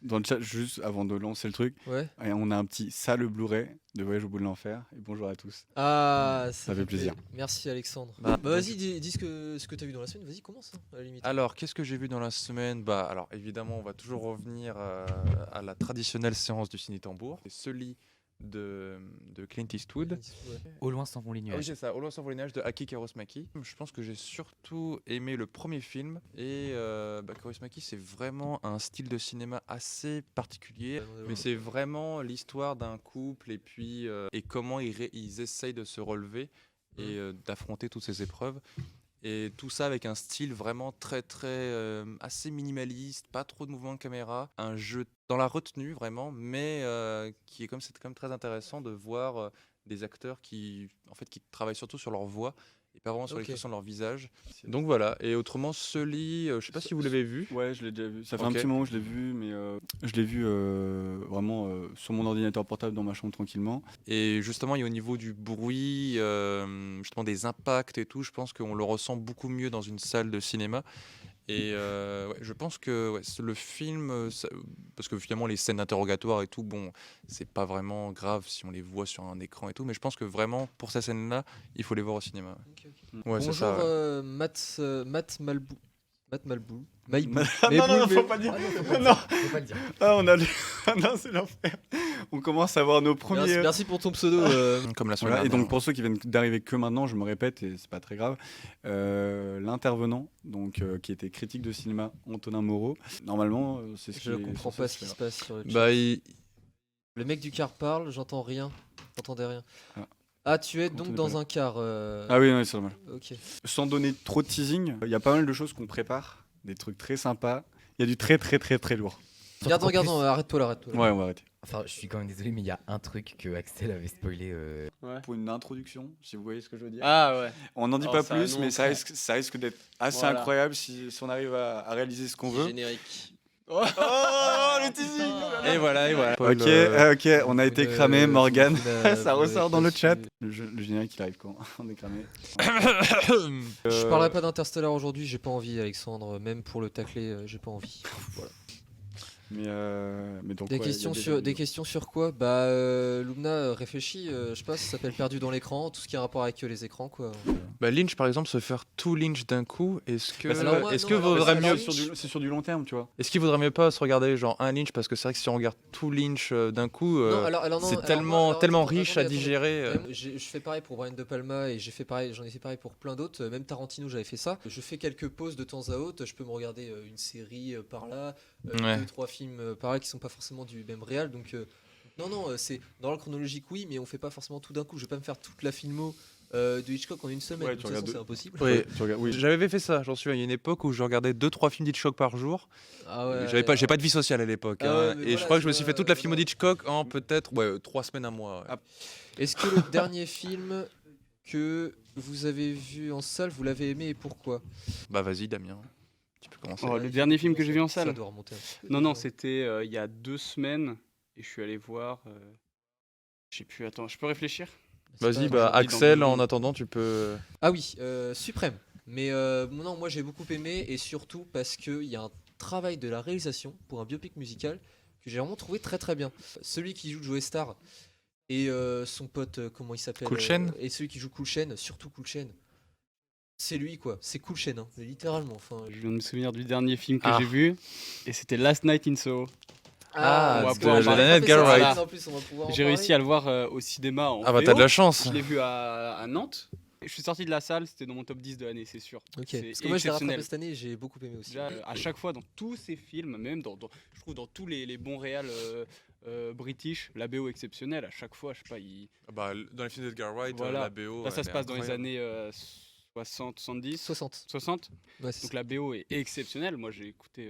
dans le chat, juste avant de lancer le truc, Ouais. et on a un petit ça le Blu-ray de Voyage au bout de l'enfer. Et bonjour à tous. Ah, Ça fait plaisir. Merci Alexandre. Bah, Vas-y, dis ce que t'as vu dans la semaine. Vas-y, commence hein, à la limite. Alors, qu'est-ce que j'ai vu dans la semaine? Bah, alors évidemment, on va toujours revenir à la traditionnelle séance du ciné-tambour. C'est celui de Clint Eastwood. Ouais. Au loin s'en vont les Ah oui, nuages. c'est ça, Au loin s'en vont les nuages de Aki Kaurismäki. Je pense que j'ai surtout aimé le premier film. Et Kaurismäki, c'est vraiment un style de cinéma assez particulier. Mais c'est vraiment l'histoire d'un couple et puis et comment ils essayent de se relever et d'affronter toutes ces épreuves. Et tout ça avec un style vraiment très assez minimaliste, pas trop de mouvements de caméra, un jeu dans la retenue vraiment, mais qui est c'est quand même très intéressant de voir des acteurs qui travaillent surtout sur leur voix et pas vraiment sur Ok. l'expression de leur visage. Donc voilà. Et autrement, Sully, je sais pas si vous l'avez vu. Ouais, je l'ai déjà vu. Ça fait un Ok. petit moment que je l'ai vu, mais je l'ai vu vraiment sur mon ordinateur portable dans ma chambre tranquillement. Et justement, au niveau du bruit, justement des impacts et tout, je pense qu'on le ressent beaucoup mieux dans une salle de cinéma. Et ouais, je pense que le film, parce que finalement les scènes d'interrogatoire et tout, bon, c'est pas vraiment grave si on les voit sur un écran et tout, mais je pense que vraiment pour ces scènes-là, il faut les voir au cinéma. Ok. Ouais, c'est Bonjour ça. Ouais. Matt Malbou. Matt Malbou. Non, faut pas dire. Non, Faut pas le dire. ah, on a non, c'est l'enfer. On commence à voir nos premiers. Merci pour ton pseudo. Comme la semaine Voilà, et dernière. donc pour ceux qui viennent d'arriver que maintenant, je me répète et c'est pas très grave, l'intervenant donc qui était critique de cinéma Antonin Moreau. Normalement, c'est ce Je qui est comprends censé pas se ce qui se faire. passe sur le chat. Bah, Le mec du car parle, j'entends rien. J'entendais rien. Ah. Ah, tu es Quand donc on est dans pas là. un car. Ah oui, c'est normal. Ok. Sans donner trop de teasing, il y a pas mal de choses qu'on prépare, des trucs très sympas. Il y a du très lourd. Regarde, Encore plus- arrête-toi là. Ouais, on va arrêter. Enfin, je suis quand même désolé, mais il y a un truc que Axel avait spoilé. Pour une introduction, si vous voyez ce que je veux dire. Ah ouais. On n'en dit Alors, pas ça plus, mais annonce, ça risque d'être assez Voilà. incroyable si on arrive à réaliser ce qu'on veut. Générique. Oh, le teasing. et voilà. Ok, on a été cramé, Morgane. Ça Ça ressort dans le chat. Le générique, il arrive quand on est cramé. Je parlerai pas d'Interstellar aujourd'hui, j'ai pas envie, Alexandre. Même pour le tacler, j'ai pas envie. Voilà. Mais donc, Des, ouais, questions il y a sur, des vidéos. questions sur quoi Lumna réfléchit, je sais pas, ça s'appelle Perdu dans l'écran, tout ce qui a rapport avec les écrans quoi. Bah, Lynch, par exemple, se faire tout Lynch d'un coup, est-ce que, Bah, c'est Alors, vrai. moi, est-ce non, que alors, vaudrait alors, mieux, C'est sur du long terme, tu vois. est-ce qu'il vaudrait mieux pas se regarder genre un Lynch, parce que c'est vrai que si on regarde tout Lynch d'un coup, Non, alors, c'est non, tellement alors, tellement attendez, riche à attendez. digérer. Je fais pareil pour Brian De Palma et j'en ai fait pareil pour plein d'autres. Même Tarantino, j'avais fait ça. Je fais quelques pauses de temps à autre. Je peux me regarder une série par là, Ouais. 2-3 films par là qui sont pas forcément du même réal. Donc non, c'est dans l'ordre chronologique oui, mais on fait pas forcément tout d'un coup. Je vais pas me faire toute la filmo de Hitchcock en une semaine. Ouais, De tu toute façon, regardes c'est impossible. Oui. Tu regardes, oui. J'avais fait ça, j'en suis à une époque où je regardais 2-3 films d'Hitchcock par jour. Ah ouais, J'ai pas de vie sociale à l'époque. Ah ouais, mais et voilà, je crois que je me tu suis vois, fait toute la filmo voilà. d'Hitchcock en peut-être 3 semaines, un mois. Ouais. Ah. Est-ce que le dernier film que vous avez vu en salle, vous l'avez aimé et pourquoi? Bah vas-y Damien, tu peux commencer. Oh, le dernier film que j'ai vu en Ça salle. doit remonter un petit peu, Non, déjà. c'était il y a 2 semaines et je suis allé voir. Je sais plus, attends, je peux réfléchir? C'est Vas-y, pas- bah dans Axel, 2 en secondes. attendant, tu peux. Ah oui, Suprême. Mais non, moi j'ai beaucoup aimé et surtout parce qu'il y a un travail de la réalisation pour un biopic musical que j'ai vraiment trouvé très bien. Celui qui joue Joe Star et son pote, comment il s'appelle Cool Chain et celui qui joue Cool Chain, surtout Cool Chain. C'est lui quoi, c'est Cool Chain, hein, littéralement. Enfin, Je viens de me souvenir du dernier film que Ah. j'ai vu et c'était Last Night in Soho. Ah, on va de pouvoir en parler. Daniel Galbraith. En plus, on va pouvoir en J'ai réussi parler. à le voir au cinéma en Ah bah VO. t'as de la chance. Je l'ai vu à Nantes. Je suis sorti de la salle, c'était dans mon top 10 de l'année, c'est sûr. Ok. C'est Parce que moi je l'ai rattrapé exceptionnel. cette année et j'ai beaucoup aimé aussi. Déjà, à chaque fois, dans tous ces films, même je trouve dans tous les bons réals british, la BO exceptionnelle. À chaque fois, je sais pas, Bah, dans les films d'Edgar Wright, Voilà. la BO. là ça elle se est passe dans les incroyable. années 60, 70, 60. 60. Ouais, c'est Donc ça. la BO est exceptionnelle. Moi, j'ai écouté,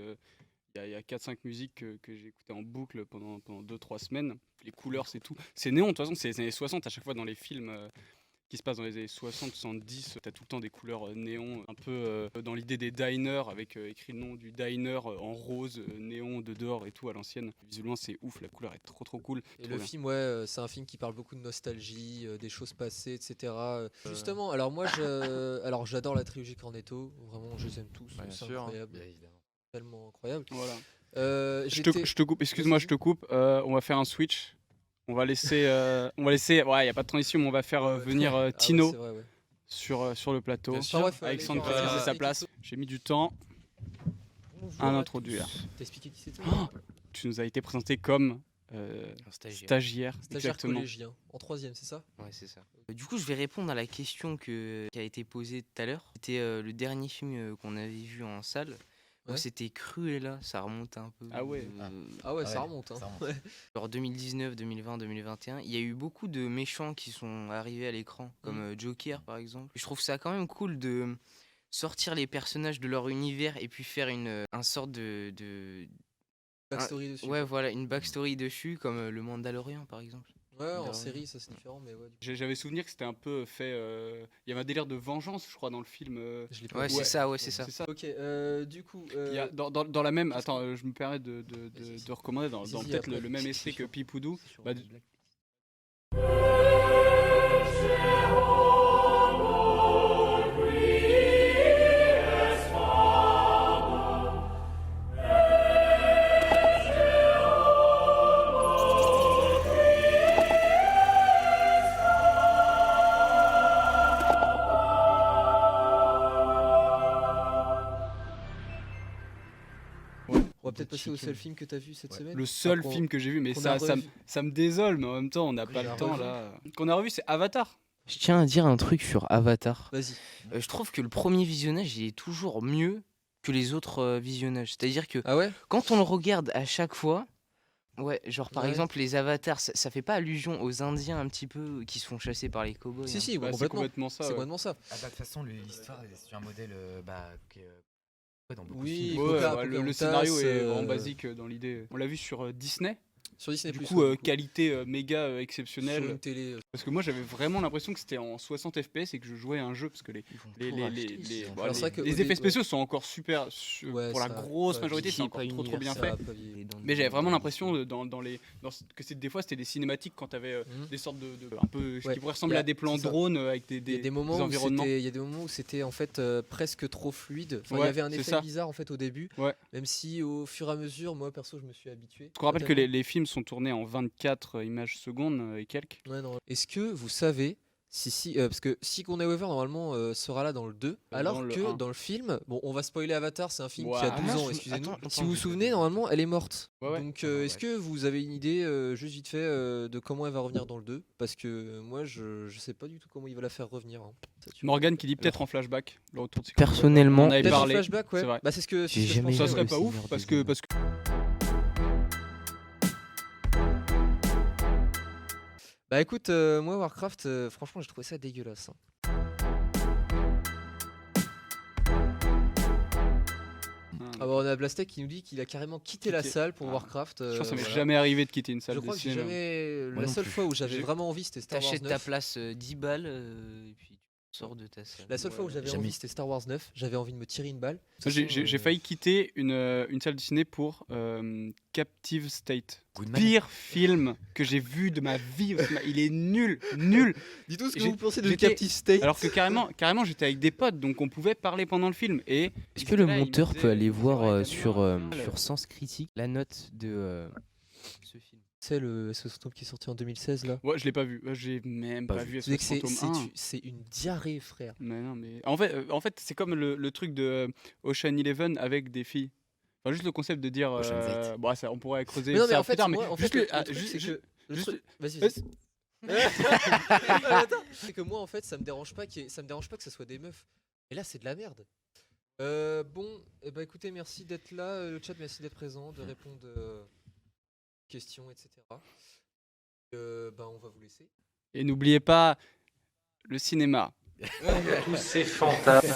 il y a 4-5 musiques que j'ai écoutées en boucle pendant 2-3 semaines. Les couleurs, c'est tout. C'est néon, de toute façon, c'est les années 60 à chaque fois dans les films. Qui se passe dans les années 60-70, t'as tout le temps des couleurs néon, un peu dans l'idée des diners, avec écrit le nom du diner en rose, néon de dehors et tout à l'ancienne. Visuellement c'est ouf, la couleur est trop cool. Et Trop le bien. film, ouais, c'est un film qui parle beaucoup de nostalgie, des choses passées, etc. Justement, alors moi, alors j'adore la trilogie Cornetto. Vraiment, je les aime tous. Bah, bien c'est sûr, hein. incroyable, Bien évidemment. tellement incroyable. Voilà. Je te coupe, excuse-moi, je te coupe. On va faire un switch. On va laisser. Ouais, il n'y a pas de transition, mais on va faire venir Tino C'est vrai, ouais. sur le plateau. Bien sûr. Enfin, bref, Avec les son gens, maîtriser sa place. J'ai mis du temps à l'introduire. T'as expliqué qui c'était? Oh, tu nous as été présenté comme Un stagiaire. stagiaire. Stagiaire Exactement. collégien, en 3ème, c'est ça? Ouais, c'est ça. Du coup, je vais répondre à la question qui a été posée tout à l'heure. C'était le dernier film qu'on avait vu en salle. Donc, Ouais. c'était Cruella, ça remonte un peu. Ah ouais. Ah ouais, Ah ça ouais, remonte. Hein. ça remonte. Ouais. Genre 2019, 2020, 2021. Il y a eu beaucoup de méchants qui sont arrivés à l'écran, comme Joker par exemple. Je trouve ça quand même cool de sortir les personnages de leur univers et puis faire un sorte de Backstory dessus. ouais, voilà, une backstory dessus, comme le Mandalorian par exemple. Ouais, en Ouais. série, ça c'est différent, mais ouais. J'avais souvenir que c'était un peu fait. Il y avait un délire de vengeance, je crois, dans le film. Je l'ai pas Ouais, vu. c'est ça, ouais, c'est ça. C'est ça. Ok, du coup. Il y a, dans la même. Attends, je me permets de recommander dans Vas-y, peut-être après. le même esprit que Pipoudou. Bah, On va peut-être passer au seul film que t'as vu cette Ouais. semaine. le seul qu'on- film que j'ai vu, mais qu'on ça, a ça, me- revu. ça me désole, mais en même temps, on n'a Qu'on pas a le temps revu. là. Qu'on a revu, c'est Avatar. Je tiens à dire un truc sur Avatar. Vas-y. Je trouve que le premier visionnage il est toujours mieux que les autres visionnages. C'est-à-dire que Ah ouais? quand on le regarde à chaque fois, ouais, genre par Ouais. exemple les avatars, ça fait pas allusion aux Indiens un petit peu qui se font chasser par les cow-boys. Si, hein. si, Bah, c'est complètement. complètement ça. C'est ouais. complètement ça. Ah bah, de toute façon, l'histoire est sur un modèle dans beaucoup de Oui, films. Ouais, Poca- ouais, le Pocahontas, scénario est vraiment euh, basique dans l'idée. On l'a vu sur Disney. Sur Disney+. Du ouais, coup, qualité méga sur exceptionnelle. une télé. Parce que moi, j'avais vraiment l'impression que c'était en 60 FPS et que je jouais à un jeu. Parce que les, Ils vont les, tout les, racheter, les, ils les- ont bon, Alors, c'est vrai que les au effets dé- spéciaux sont encore super. Ouais, pour la ça- grosse ça- majorité, Disney c'est encore pas trop bien Ça fait. a pas vieilli. les dents de- Mais j'avais vraiment de- l'impression que des fois c'était des cinématiques quand t'avais Mhm. des sortes un peu ce Ouais. qui pourrait ressembler Y a- à des plans c'est ça. drones avec Il y a des moments où environnements. c'était, il y a des moments où c'était en fait presque trop fluide. Enfin, il y Ouais, avait un c'est effet ça. bizarre en fait au début. Ouais. Même si au fur et à mesure, moi perso, je me suis habitué. Je te rappelle que Totalement. les films sont tournés en 24 images secondes et quelques. Ouais, non. Est-ce que vous savez si parce que Sigourney Weaver normalement sera là dans le 2, alors Dans le que 1. dans le film, bon, on va spoiler Avatar, c'est un film Ouais. qui a Ah, 12 moi, ans, je- excusez-nous. attends, Si vous vous je- souvenez, normalement, elle est morte. Ouais, ouais. Donc, Ah, est-ce ouais. que vous avez une idée, juste vite fait, de comment elle va revenir dans le 2? Parce que moi, je sais pas du tout comment il va la faire revenir. Hein. Ça, tu- Morgane qui dit peut-être en flashback le retour de Sigourney Personnellement, Weaver. On avait Peut-être en parlé. flashback, ouais. c'est vrai. Bah, c'est ce que J'ai c'est ce que je jamais pensais, Ça vu ouais. serait le pas ouf Seigneur parce des que Bah écoute, moi Warcraft, franchement j'ai trouvé ça dégueulasse. Hein. Ah bah on a Blastek qui nous dit qu'il a carrément quitté la Quitté. salle pour Ah. Warcraft. je pense que ça m'est voilà. jamais arrivé de quitter une salle Je de crois que j'ai cinéma. jamais. Moi La non seule plus. fois où j'avais J'ai- vraiment envie c'était Star Wars t'achètes 9. ta place 10 balles et puis tu sors de ta salle. La seule fois où Ouais, j'avais jamais. envie c'était Star Wars 9. J'avais envie de me tirer une balle. Moi, j'ai failli quitter une salle de ciné pour Captive State. Goodman. Pire film que j'ai vu de ma vie. Il est nul, nul. Dis-nous ce que J'ai- vous pensez de j'étais- Captive State. Alors que carrément j'étais avec des potes, donc on pouvait parler pendant le film. Et Est-ce que le là, il me monteur disait, peut aller voir ouais, sur, Damien, sur Sens Critique la note de ce film? C'est le SOS Fantôme qui est sorti en 2016 là. Ouais, je l'ai pas vu. J'ai même Pas pas vu. vu Tu sais SOS que c'est- Fantôme 1. c'est une diarrhée frère. Mais non, mais en fait c'est comme le truc de Ocean Eleven avec des filles. Enfin, juste le concept de dire. Ocean's 8. Bon, ça, on pourrait creuser Mais non mais ça en plus fait, tard, mais moi, en juste fait, le- le ah, truc, juste- c'est juste- que le juste- truc- vas-y. Vas-y. Attends, c'est que moi en fait ça me dérange pas ça me dérange pas que ça soit des meufs. Et là c'est de la merde. Bon, eh ben, écoutez, merci d'être là, le chat, merci d'être présent, de répondre aux questions, etc. Ben, on va vous laisser. Et n'oubliez pas le cinéma. Tous ces fantasmes.